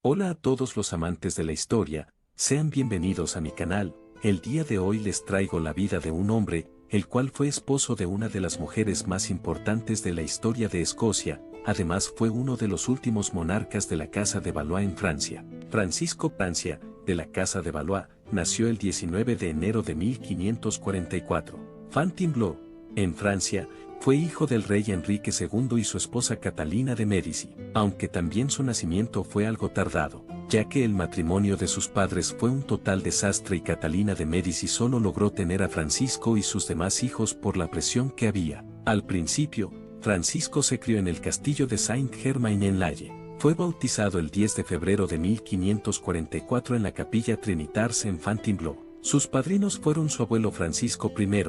Hola a todos los amantes de la historia, sean bienvenidos a mi canal. El día de hoy les traigo la vida de un hombre, el cual fue esposo de una de las mujeres más importantes de la historia de Escocia, además fue uno de los últimos monarcas de la Casa de Valois en Francia. Francisco Francia, de la Casa de Valois, nació el 19 de enero de 1544. Fontainebleau, en Francia, fue hijo del rey Enrique II y su esposa Catalina de Médici, aunque también su nacimiento fue algo tardado, ya que el matrimonio de sus padres fue un total desastre y Catalina de Médici solo logró tener a Francisco y sus demás hijos por la presión que había. Al principio, Francisco se crió en el castillo de Saint-Germain-en-Laye. Fue bautizado el 10 de febrero de 1544 en la capilla Trinitatis en Fontainebleau. Sus padrinos fueron su abuelo Francisco I,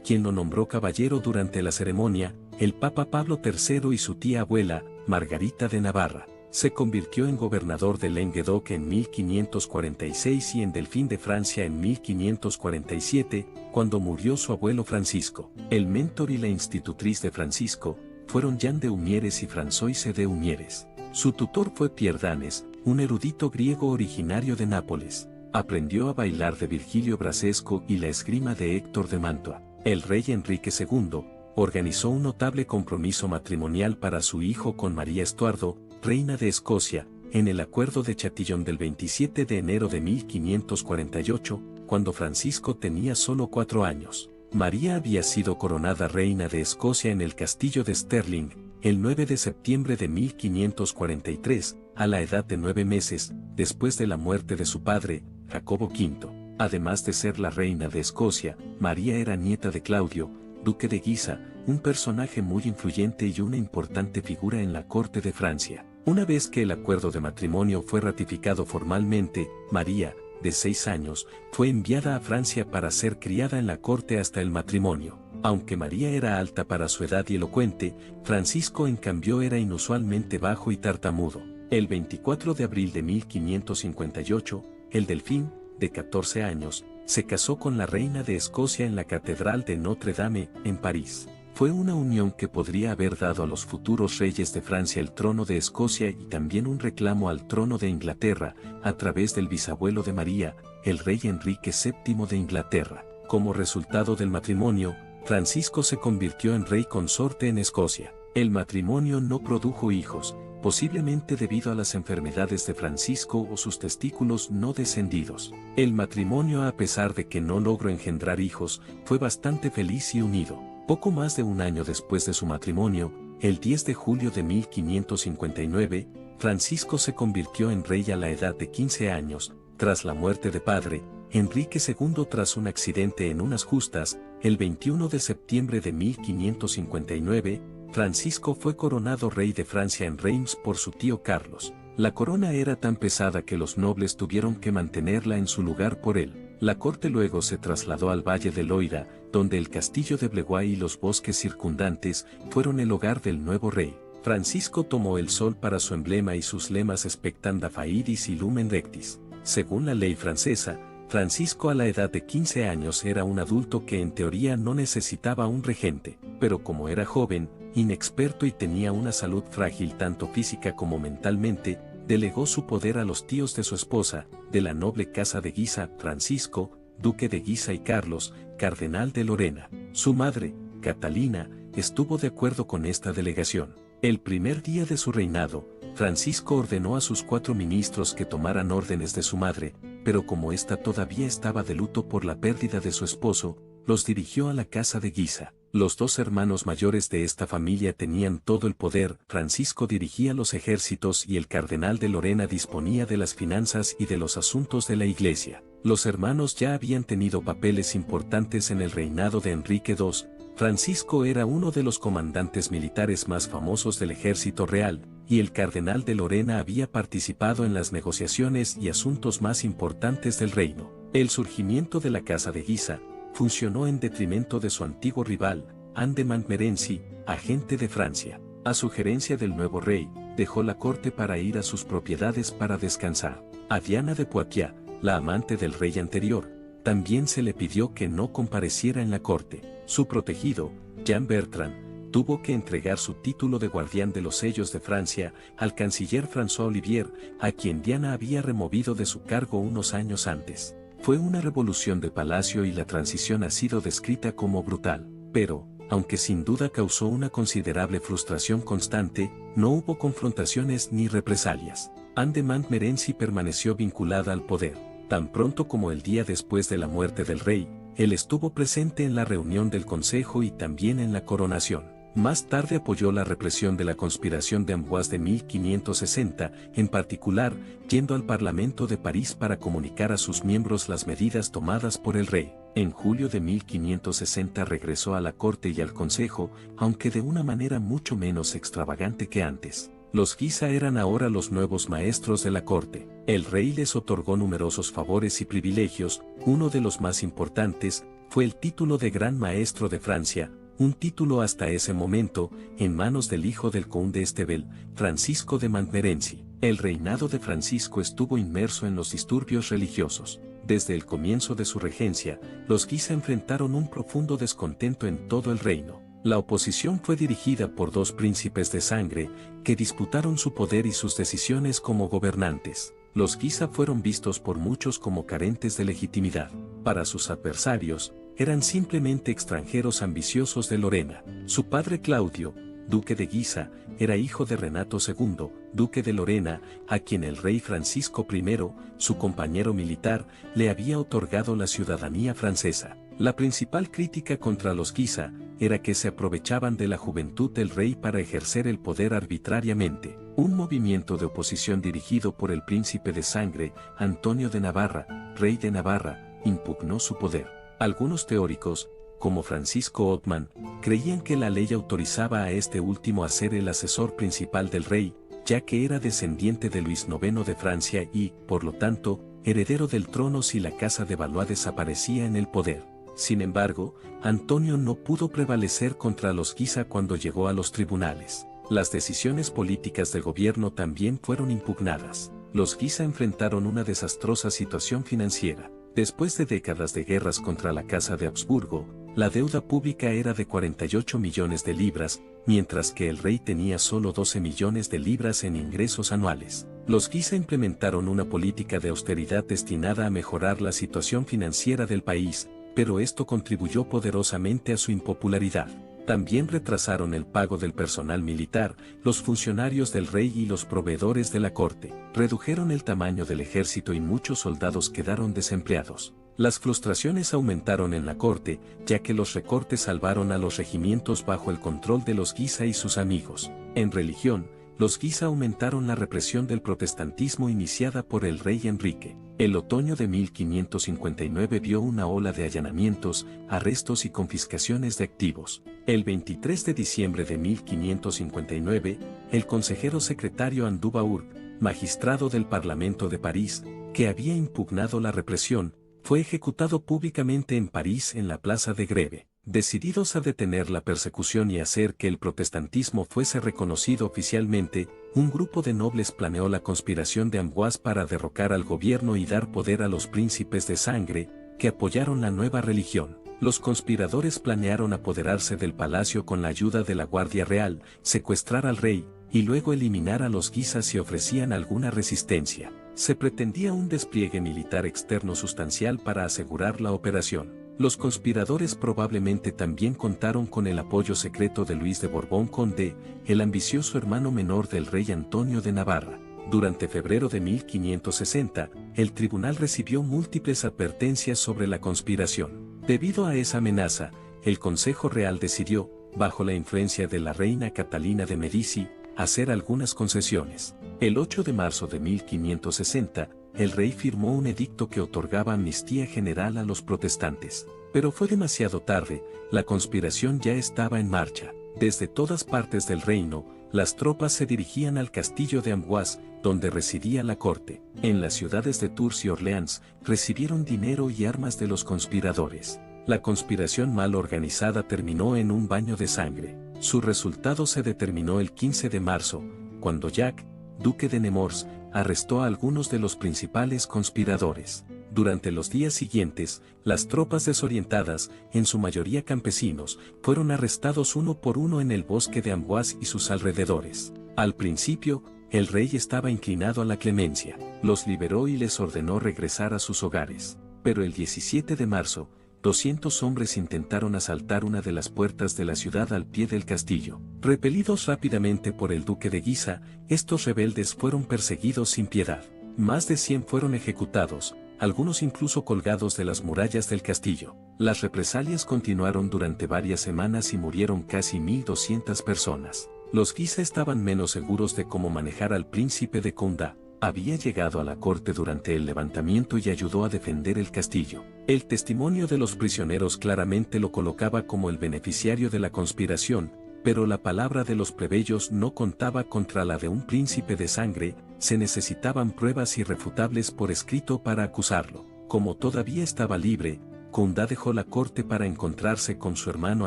quien lo nombró caballero durante la ceremonia, el Papa Pablo III y su tía abuela, Margarita de Navarra. Se convirtió en gobernador de Languedoc en 1546 y en Delfín de Francia en 1547, cuando murió su abuelo Francisco. El mentor y la institutriz de Francisco fueron Jean de Humieres y Françoise de Humieres. Su tutor fue Pierre Danes, un erudito griego originario de Nápoles. Aprendió a bailar de Virgilio Brasesco y la esgrima de Héctor de Mantua. El rey Enrique II organizó un notable compromiso matrimonial para su hijo con María Estuardo, reina de Escocia, en el Acuerdo de Chatillon del 27 de enero de 1548, cuando Francisco tenía solo 4 años. María había sido coronada reina de Escocia en el castillo de Stirling, el 9 de septiembre de 1543, a la edad de 9 meses, después de la muerte de su padre, Jacobo V. Además de ser la reina de Escocia, María era nieta de Claudio, duque de Guisa, un personaje muy influyente y una importante figura en la corte de Francia. Una vez que el acuerdo de matrimonio fue ratificado formalmente, María, de 6 años, fue enviada a Francia para ser criada en la corte hasta el matrimonio. Aunque María era alta para su edad y elocuente, Francisco en cambio era inusualmente bajo y tartamudo. El 24 de abril de 1558, el Delfín, de 14 años, se casó con la reina de Escocia en la Catedral de Notre Dame, en París. Fue una unión que podría haber dado a los futuros reyes de Francia el trono de Escocia y también un reclamo al trono de Inglaterra, a través del bisabuelo de María, el rey Enrique VII de Inglaterra. Como resultado del matrimonio, Francisco se convirtió en rey consorte en Escocia. El matrimonio no produjo hijos, posiblemente debido a las enfermedades de Francisco o sus testículos no descendidos. El matrimonio, a pesar de que no logró engendrar hijos, fue bastante feliz y unido. Poco más de un año después de su matrimonio, el 10 de julio de 1559, Francisco se convirtió en rey a la edad de 15 años, tras la muerte de padre, Enrique II tras un accidente en unas justas. El 21 de septiembre de 1559, Francisco fue coronado rey de Francia en Reims por su tío Carlos. La corona era tan pesada que los nobles tuvieron que mantenerla en su lugar por él. La corte luego se trasladó al Valle de Loira, donde el castillo de Bleguay y los bosques circundantes fueron el hogar del nuevo rey. Francisco tomó el sol para su emblema y sus lemas Spectanda Faidis y Lumen Rectis. Según la ley francesa, Francisco a la edad de 15 años era un adulto que en teoría no necesitaba un regente, pero como era joven, inexperto y tenía una salud frágil tanto física como mentalmente, delegó su poder a los tíos de su esposa, de la noble casa de Guisa, Francisco, duque de Guisa y Carlos, cardenal de Lorena. Su madre, Catalina, estuvo de acuerdo con esta delegación. El primer día de su reinado, Francisco ordenó a sus 4 ministros que tomaran órdenes de su madre, pero como ésta todavía estaba de luto por la pérdida de su esposo, los dirigió a la casa de Guisa. Los 2 hermanos mayores de esta familia tenían todo el poder. Francisco dirigía los ejércitos y el cardenal de Lorena disponía de las finanzas y de los asuntos de la iglesia. Los hermanos ya habían tenido papeles importantes en el reinado de Enrique II. Francisco era uno de los comandantes militares más famosos del ejército real, y el cardenal de Lorena había participado en las negociaciones y asuntos más importantes del reino. El surgimiento de la casa de Guisa funcionó en detrimento de su antiguo rival, Anne de Montmorency, agente de Francia. A sugerencia del nuevo rey, dejó la corte para ir a sus propiedades para descansar. A Diana de Poitiers, la amante del rey anterior, también se le pidió que no compareciera en la corte. Su protegido, Jean Bertrand, tuvo que entregar su título de guardián de los sellos de Francia al canciller François Olivier, a quien Diana había removido de su cargo unos años antes. Fue una revolución de palacio y la transición ha sido descrita como brutal, pero, aunque sin duda causó una considerable frustración constante, no hubo confrontaciones ni represalias. Anne de Montmorency permaneció vinculada al poder. Tan pronto como el día después de la muerte del rey, él estuvo presente en la reunión del consejo y también en la coronación. Más tarde apoyó la represión de la conspiración de Amboise de 1560, en particular, yendo al Parlamento de París para comunicar a sus miembros las medidas tomadas por el rey. En julio de 1560 regresó a la corte y al consejo, aunque de una manera mucho menos extravagante que antes. Los Guisa eran ahora los nuevos maestros de la corte. El rey les otorgó numerosos favores y privilegios, uno de los más importantes fue el título de Gran Maestro de Francia, un título hasta ese momento en manos del hijo del conde Estebel, Francisco de Montmorency. El reinado de Francisco estuvo inmerso en los disturbios religiosos. Desde el comienzo de su regencia, los Guisa enfrentaron un profundo descontento en todo el reino. La oposición fue dirigida por dos príncipes de sangre, que disputaron su poder y sus decisiones como gobernantes. Los Guisa fueron vistos por muchos como carentes de legitimidad. Para sus adversarios, eran simplemente extranjeros ambiciosos de Lorena. Su padre Claudio, duque de Guisa, era hijo de Renato II, duque de Lorena, a quien el rey Francisco I, su compañero militar, le había otorgado la ciudadanía francesa. La principal crítica contra los Guisa era que se aprovechaban de la juventud del rey para ejercer el poder arbitrariamente. Un movimiento de oposición dirigido por el príncipe de sangre, Antonio de Navarra, rey de Navarra, impugnó su poder. Algunos teóricos, como Francisco Othman, creían que la ley autorizaba a este último a ser el asesor principal del rey, ya que era descendiente de Luis IX de Francia y, por lo tanto, heredero del trono si la casa de Valois desaparecía en el poder. Sin embargo, Antonio no pudo prevalecer contra los Guisa cuando llegó a los tribunales. Las decisiones políticas del gobierno también fueron impugnadas. Los Guisa enfrentaron una desastrosa situación financiera. Después de décadas de guerras contra la Casa de Habsburgo, la deuda pública era de 48 millones de libras, mientras que el rey tenía solo 12 millones de libras en ingresos anuales. Los Guisa implementaron una política de austeridad destinada a mejorar la situación financiera del país, pero esto contribuyó poderosamente a su impopularidad. También retrasaron el pago del personal militar, los funcionarios del rey y los proveedores de la corte. Redujeron el tamaño del ejército y muchos soldados quedaron desempleados. Las frustraciones aumentaron en la corte, ya que los recortes salvaron a los regimientos bajo el control de los Guisa y sus amigos. En religión, los Guisa aumentaron la represión del protestantismo iniciada por el rey Enrique. El otoño de 1559 vio una ola de allanamientos, arrestos y confiscaciones de activos. El 23 de diciembre de 1559, el consejero secretario Andubaur, magistrado del Parlamento de París, que había impugnado la represión, fue ejecutado públicamente en París en la Plaza de Greve. Decididos a detener la persecución y hacer que el protestantismo fuese reconocido oficialmente, un grupo de nobles planeó la conspiración de Amboise para derrocar al gobierno y dar poder a los príncipes de sangre, que apoyaron la nueva religión. Los conspiradores planearon apoderarse del palacio con la ayuda de la Guardia Real, secuestrar al rey, y luego eliminar a los Guisa si ofrecían alguna resistencia. Se pretendía un despliegue militar externo sustancial para asegurar la operación. Los conspiradores probablemente también contaron con el apoyo secreto de Luis de Borbón-Condé, el ambicioso hermano menor del rey Antonio de Navarra. Durante febrero de 1560, el tribunal recibió múltiples advertencias sobre la conspiración. Debido a esa amenaza, el Consejo Real decidió, bajo la influencia de la reina Catalina de Medici, hacer algunas concesiones. El 8 de marzo de 1560, el rey firmó un edicto que otorgaba amnistía general a los protestantes. Pero fue demasiado tarde, la conspiración ya estaba en marcha. Desde todas partes del reino, las tropas se dirigían al castillo de Amboise, donde residía la corte. En las ciudades de Tours y Orleans, recibieron dinero y armas de los conspiradores. La conspiración mal organizada terminó en un baño de sangre. Su resultado se determinó el 15 de marzo, cuando Jacques, duque de Nemours, arrestó a algunos de los principales conspiradores. Durante los días siguientes, las tropas desorientadas, en su mayoría campesinos, fueron arrestados uno por uno en el bosque de Amboise y sus alrededores. Al principio, el rey estaba inclinado a la clemencia, los liberó y les ordenó regresar a sus hogares. Pero el 17 de marzo, 200 hombres intentaron asaltar una de las puertas de la ciudad al pie del castillo. Repelidos rápidamente por el duque de Guisa, estos rebeldes fueron perseguidos sin piedad. Más de 100 fueron ejecutados, algunos incluso colgados de las murallas del castillo. Las represalias continuaron durante varias semanas y murieron casi 1.200 personas. Los Guisa estaban menos seguros de cómo manejar al príncipe de Condat. Había llegado a la corte durante el levantamiento y ayudó a defender el castillo. El testimonio de los prisioneros claramente lo colocaba como el beneficiario de la conspiración, pero la palabra de los plebeyos no contaba contra la de un príncipe de sangre, se necesitaban pruebas irrefutables por escrito para acusarlo. Como todavía estaba libre, Condat dejó la corte para encontrarse con su hermano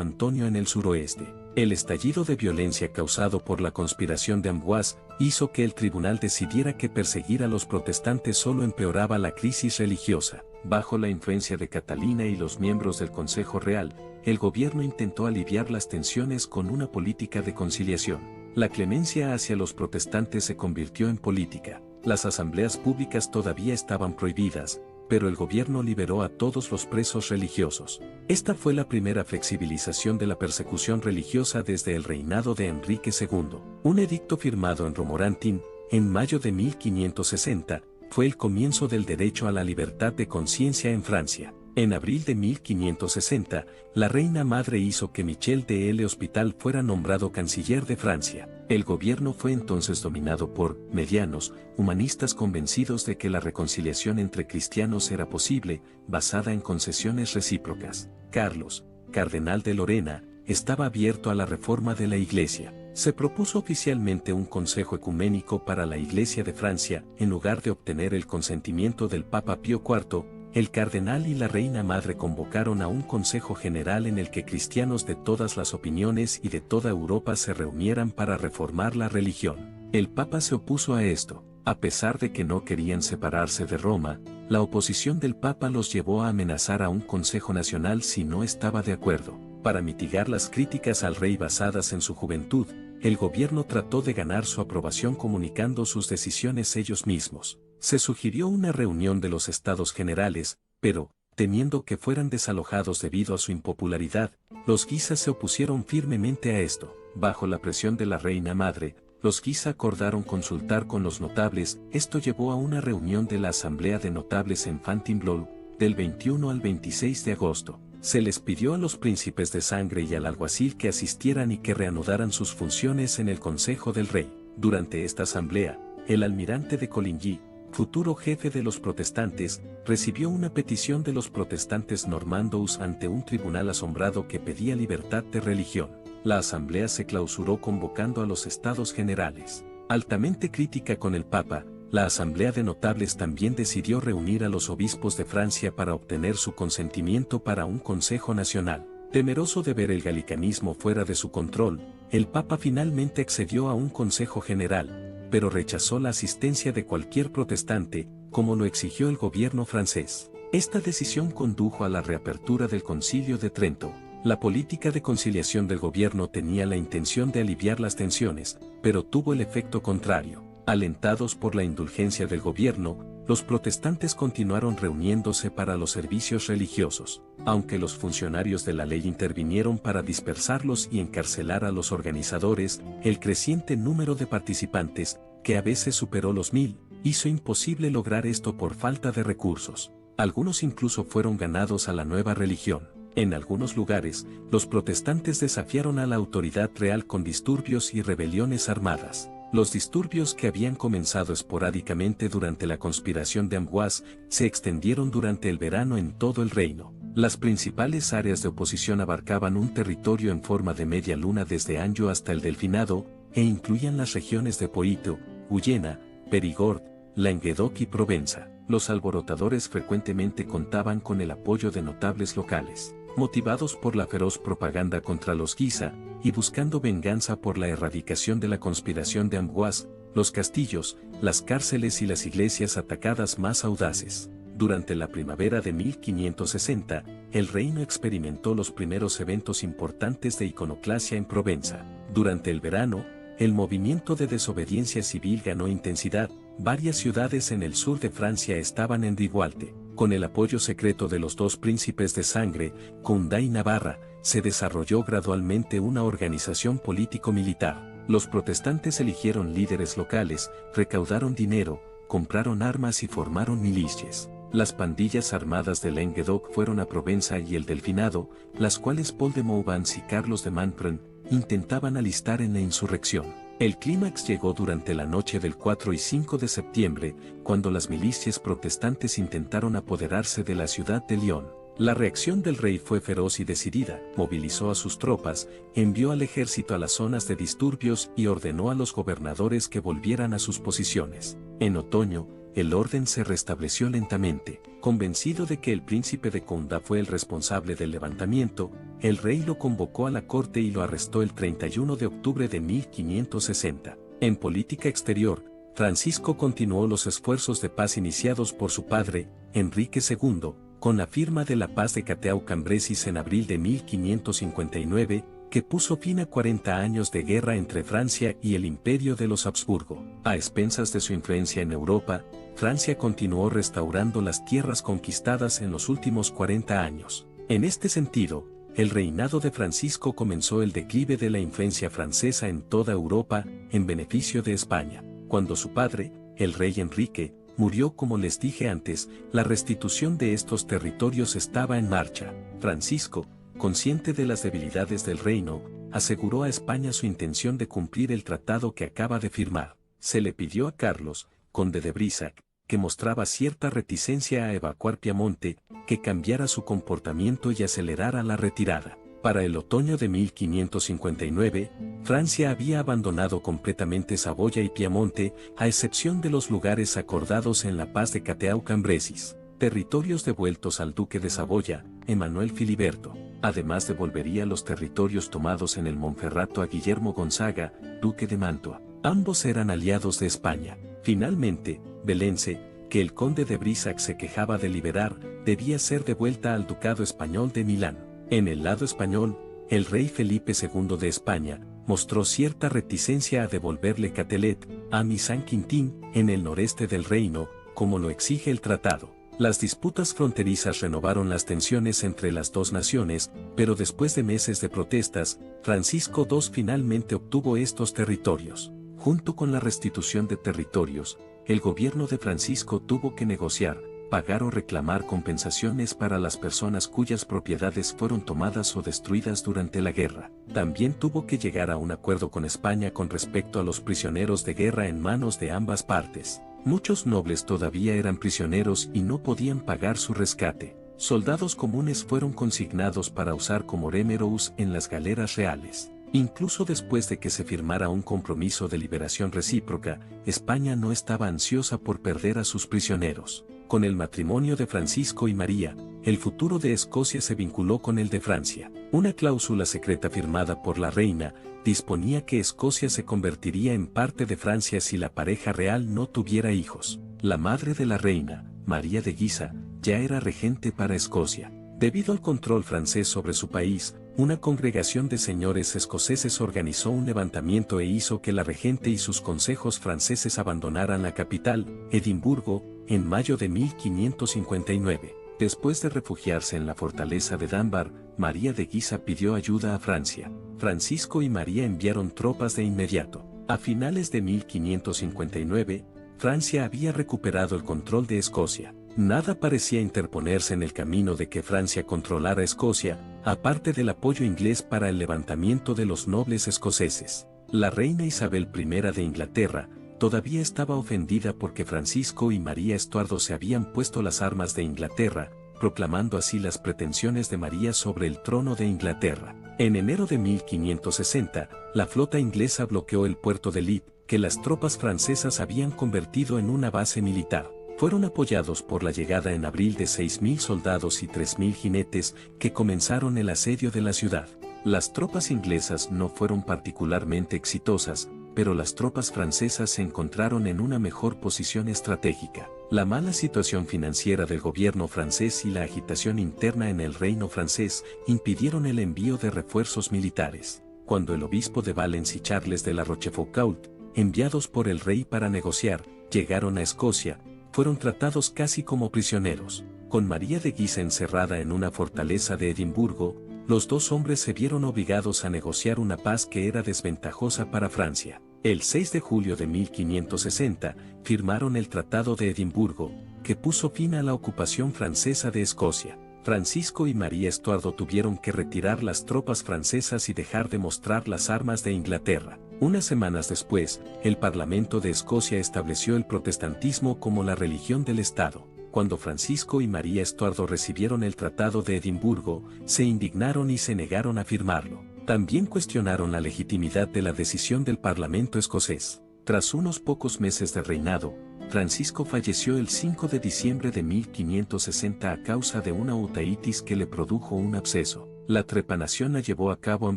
Antonio en el suroeste. El estallido de violencia causado por la conspiración de Amboise hizo que el tribunal decidiera que perseguir a los protestantes solo empeoraba la crisis religiosa. Bajo la influencia de Catalina y los miembros del Consejo Real, el gobierno intentó aliviar las tensiones con una política de conciliación. La clemencia hacia los protestantes se convirtió en política. Las asambleas públicas todavía estaban prohibidas, pero el gobierno liberó a todos los presos religiosos. Esta fue la primera flexibilización de la persecución religiosa desde el reinado de Enrique II. Un edicto firmado en Romorantin, en mayo de 1560, fue el comienzo del derecho a la libertad de conciencia en Francia. En abril de 1560, la reina madre hizo que Michel de L'Hospital fuera nombrado canciller de Francia. El gobierno fue entonces dominado por medianos, humanistas convencidos de que la reconciliación entre cristianos era posible, basada en concesiones recíprocas. Carlos, cardenal de Lorena, estaba abierto a la reforma de la Iglesia. Se propuso oficialmente un consejo ecuménico para la Iglesia de Francia, en lugar de obtener el consentimiento del Papa Pío IV. El cardenal y la reina madre convocaron a un consejo general en el que cristianos de todas las opiniones y de toda Europa se reunieran para reformar la religión. El papa se opuso a esto. A pesar de que no querían separarse de Roma, la oposición del papa los llevó a amenazar a un consejo nacional si no estaba de acuerdo. Para mitigar las críticas al rey basadas en su juventud, el gobierno trató de ganar su aprobación comunicando sus decisiones ellos mismos. Se sugirió una reunión de los estados generales, pero, temiendo que fueran desalojados debido a su impopularidad, los Guisa se opusieron firmemente a esto. Bajo la presión de la reina madre, los Guisa acordaron consultar con los notables. Esto llevó a una reunión de la Asamblea de Notables en Fontainebleau, del 21 al 26 de agosto. Se les pidió a los príncipes de sangre y al alguacil que asistieran y que reanudaran sus funciones en el Consejo del Rey. Durante esta asamblea, el almirante de Coligny, futuro jefe de los protestantes, recibió una petición de los protestantes normandos ante un tribunal asombrado que pedía libertad de religión. La asamblea se clausuró convocando a los estados generales. Altamente crítica con el papa, la asamblea de notables también decidió reunir a los obispos de Francia para obtener su consentimiento para un consejo nacional. Temeroso de ver el galicanismo fuera de su control, el papa finalmente accedió a un consejo general, pero rechazó la asistencia de cualquier protestante, como lo exigió el gobierno francés. Esta decisión condujo a la reapertura del Concilio de Trento. La política de conciliación del gobierno tenía la intención de aliviar las tensiones, pero tuvo el efecto contrario. Alentados por la indulgencia del gobierno, los protestantes continuaron reuniéndose para los servicios religiosos. Aunque los funcionarios de la ley intervinieron para dispersarlos y encarcelar a los organizadores, el creciente número de participantes, que a veces superó los 1000, hizo imposible lograr esto por falta de recursos. Algunos incluso fueron ganados a la nueva religión. En algunos lugares, los protestantes desafiaron a la autoridad real con disturbios y rebeliones armadas. Los disturbios que habían comenzado esporádicamente durante la conspiración de Amboise se extendieron durante el verano en todo el reino. Las principales áreas de oposición abarcaban un territorio en forma de media luna desde Anjou hasta el Delfinado, e incluían las regiones de Poitou, Guyena, Périgord, Languedoc y Provenza. Los alborotadores frecuentemente contaban con el apoyo de notables locales. Motivados por la feroz propaganda contra los Guisa, y buscando venganza por la erradicación de la conspiración de Amboise, los castillos, las cárceles y las iglesias atacadas más audaces. Durante la primavera de 1560, el reino experimentó los primeros eventos importantes de iconoclasia en Provenza. Durante el verano, el movimiento de desobediencia civil ganó intensidad. Varias ciudades en el sur de Francia estaban en rivolte. Con el apoyo secreto de los dos príncipes de sangre, Condá y Navarra, se desarrolló gradualmente una organización político-militar. Los protestantes eligieron líderes locales, recaudaron dinero, compraron armas y formaron milicias. Las pandillas armadas de Languedoc fueron a Provenza y el Delfinado, las cuales Paul de Montbans y Carlos de Mamprin intentaban alistar en la insurrección. El clímax llegó durante la noche del 4 y 5 de septiembre, cuando las milicias protestantes intentaron apoderarse de la ciudad de Lyon. La reacción del rey fue feroz y decidida, movilizó a sus tropas, envió al ejército a las zonas de disturbios y ordenó a los gobernadores que volvieran a sus posiciones. En otoño, el orden se restableció lentamente. Convencido de que el príncipe de Condá fue el responsable del levantamiento, el rey lo convocó a la corte y lo arrestó el 31 de octubre de 1560. En política exterior, Francisco continuó los esfuerzos de paz iniciados por su padre, Enrique II, con la firma de la paz de Cateau-Cambrésis en abril de 1559, que puso fin a 40 años de guerra entre Francia y el Imperio de los Habsburgo. A expensas de su influencia en Europa, Francia continuó restaurando las tierras conquistadas en los últimos 40 años. En este sentido, el reinado de Francisco comenzó el declive de la influencia francesa en toda Europa, en beneficio de España. Cuando su padre, el rey Enrique, murió, como les dije antes, la restitución de estos territorios estaba en marcha. Francisco, consciente de las debilidades del reino, aseguró a España su intención de cumplir el tratado que acaba de firmar. Se le pidió a Carlos, conde de Brissac, que mostraba cierta reticencia a evacuar Piamonte, que cambiara su comportamiento y acelerara la retirada. Para el otoño de 1559, Francia había abandonado completamente Saboya y Piamonte, a excepción de los lugares acordados en la paz de Cateau-Cambrésis, territorios devueltos al duque de Saboya, Emmanuel Filiberto. Además devolvería los territorios tomados en el Monferrato a Guillermo Gonzaga, duque de Mantua. Ambos eran aliados de España. Finalmente, Belence, que el conde de Brissac se quejaba de liberar, debía ser devuelta al ducado español de Milán. En el lado español, el rey Felipe II de España mostró cierta reticencia a devolverle Catelet, Am y San Quintín, en el noreste del reino, como lo exige el tratado. Las disputas fronterizas renovaron las tensiones entre las dos naciones, pero después de meses de protestas, Francisco II finalmente obtuvo estos territorios. Junto con la restitución de territorios, el gobierno de Francisco tuvo que negociar, pagar o reclamar compensaciones para las personas cuyas propiedades fueron tomadas o destruidas durante la guerra. También tuvo que llegar a un acuerdo con España con respecto a los prisioneros de guerra en manos de ambas partes. Muchos nobles todavía eran prisioneros y no podían pagar su rescate. Soldados comunes fueron consignados para usar como remeros en las galeras reales. Incluso después de que se firmara un compromiso de liberación recíproca, España no estaba ansiosa por perder a sus prisioneros. Con el matrimonio de Francisco y María, el futuro de Escocia se vinculó con el de Francia. Una cláusula secreta firmada por la reina disponía que Escocia se convertiría en parte de Francia si la pareja real no tuviera hijos. La madre de la reina, María de Guisa, ya era regente para Escocia. Debido al control francés sobre su país, una congregación de señores escoceses organizó un levantamiento e hizo que la regente y sus consejos franceses abandonaran la capital, Edimburgo, en mayo de 1559. Después de refugiarse en la fortaleza de Dunbar, María de Guisa pidió ayuda a Francia. Francisco y María enviaron tropas de inmediato. A finales de 1559, Francia había recuperado el control de Escocia. Nada parecía interponerse en el camino de que Francia controlara Escocia, aparte del apoyo inglés para el levantamiento de los nobles escoceses. La reina Isabel I de Inglaterra todavía estaba ofendida porque Francisco y María Estuardo se habían puesto las armas de Inglaterra, proclamando así las pretensiones de María sobre el trono de Inglaterra. En enero de 1560, la flota inglesa bloqueó el puerto de Leith, que las tropas francesas habían convertido en una base militar. Fueron apoyados por la llegada en abril de 6.000 soldados y 3.000 jinetes que comenzaron el asedio de la ciudad. Las tropas inglesas no fueron particularmente exitosas, pero las tropas francesas se encontraron en una mejor posición estratégica. La mala situación financiera del gobierno francés y la agitación interna en el reino francés impidieron el envío de refuerzos militares. Cuando el obispo de Valence y Charles de la Rochefoucauld, enviados por el rey para negociar, llegaron a Escocia, fueron tratados casi como prisioneros. Con María de Guisa encerrada en una fortaleza de Edimburgo, los dos hombres se vieron obligados a negociar una paz que era desventajosa para Francia. El 6 de julio de 1560, firmaron el Tratado de Edimburgo, que puso fin a la ocupación francesa de Escocia. Francisco y María Estuardo tuvieron que retirar las tropas francesas y dejar de mostrar las armas de Inglaterra. Unas semanas después, el Parlamento de Escocia estableció el protestantismo como la religión del Estado. Cuando Francisco y María Estuardo recibieron el Tratado de Edimburgo, se indignaron y se negaron a firmarlo. También cuestionaron la legitimidad de la decisión del Parlamento escocés. Tras unos pocos meses de reinado, Francisco falleció el 5 de diciembre de 1560 a causa de una oteitis que le produjo un absceso. La trepanación la llevó a cabo en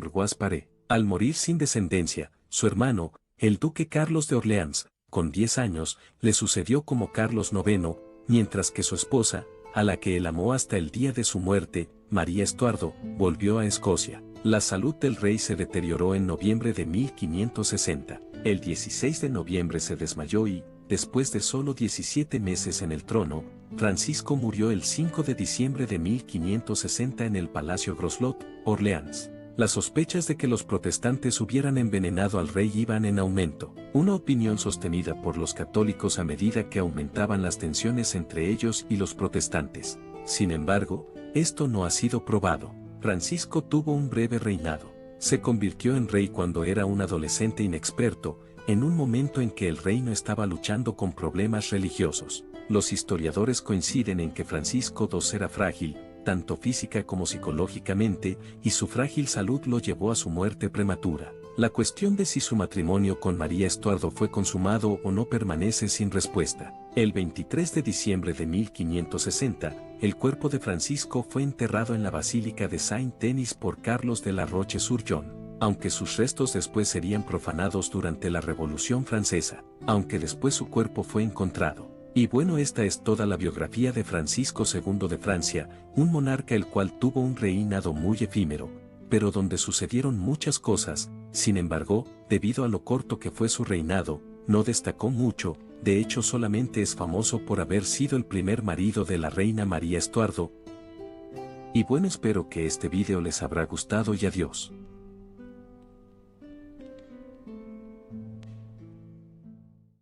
Rois-Paré. Al morir sin descendencia, su hermano, el duque Carlos de Orleans, con 10 años, le sucedió como Carlos IX, mientras que su esposa, a la que él amó hasta el día de su muerte, María Estuardo, volvió a Escocia. La salud del rey se deterioró en noviembre de 1560. El 16 de noviembre se desmayó y, después de solo 17 meses en el trono, Francisco murió el 5 de diciembre de 1560 en el Palacio Groslotte, Orleans. Las sospechas de que los protestantes hubieran envenenado al rey iban en aumento, una opinión sostenida por los católicos a medida que aumentaban las tensiones entre ellos y los protestantes. Sin embargo, esto no ha sido probado. Francisco tuvo un breve reinado. Se convirtió en rey cuando era un adolescente inexperto, en un momento en que el reino estaba luchando con problemas religiosos. Los historiadores coinciden en que Francisco II era frágil, tanto física como psicológicamente, y su frágil salud lo llevó a su muerte prematura. La cuestión de si su matrimonio con María Estuardo fue consumado o no permanece sin respuesta. El 23 de diciembre de 1560, el cuerpo de Francisco fue enterrado en la Basílica de Saint-Denis por Carlos de la Roche-sur-Yon, aunque sus restos después serían profanados durante la Revolución Francesa, aunque después su cuerpo fue encontrado. Y bueno, esta es toda la biografía de Francisco II de Francia, un monarca el cual tuvo un reinado muy efímero, pero donde sucedieron muchas cosas. Sin embargo, debido a lo corto que fue su reinado, no destacó mucho. De hecho, solamente es famoso por haber sido el primer marido de la reina María Estuardo. Y bueno, espero que este video les habrá gustado y adiós.